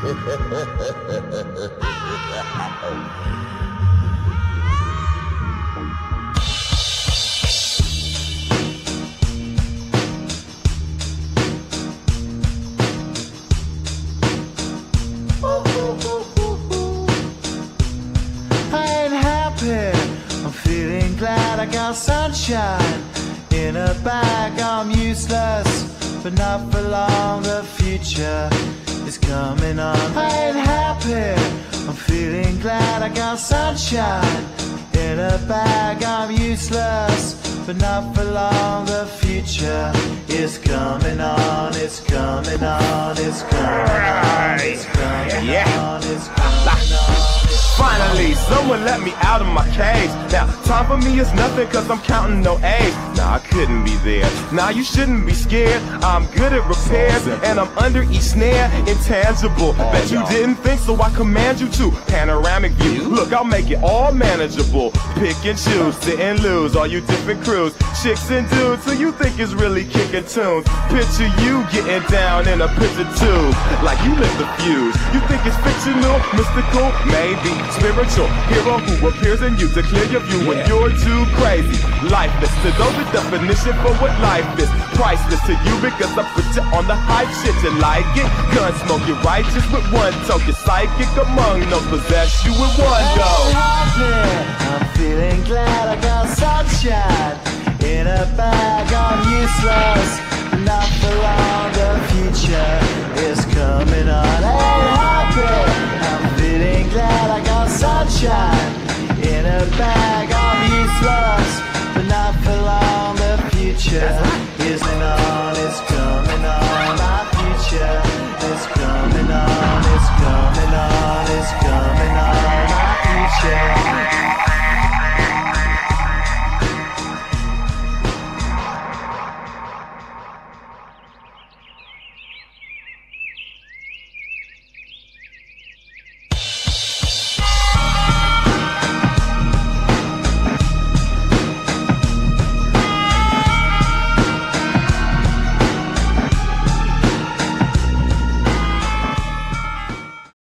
I'm feeling glad I got sunshine in a bag. I'm useless, but not for long. The future is coming on. I ain't happy. I'm feeling glad I got sunshine in a bag. I'm useless, but not for long. The future is coming on. It's coming on. It's coming on. It's coming on. It's coming on. Finally, someone let me out of my cage. Now, time for me is nothing cause I'm counting no A's. Nah, I couldn't be there. Nah, you shouldn't be scared. I'm good at repairs and I'm under each snare. Intangible, bet you didn't think, so I command you to. Panoramic view, look, I'll make it all manageable. Pick and choose, sit and lose, all you different crews. Chicks and dudes who you think is really kicking tunes. Picture you getting down in a picture tube, like you lit the fuse. You think it's fictional, mystical, maybe spiritual hero who appears in you to clear your view when you're too crazy. Lifeless to those, the definition for what life is. Priceless to you because I put you on the hype shit. You like it? Gun smoke, you're righteous with one toke. You're psychic among those, possess you with one go. I'm feeling glad I got sunshine in a bag. I'm useless, not for long. The future is coming on. Ain't happy. I'm feeling glad I got sunshine in a bag. I'm useless, but not for long. The future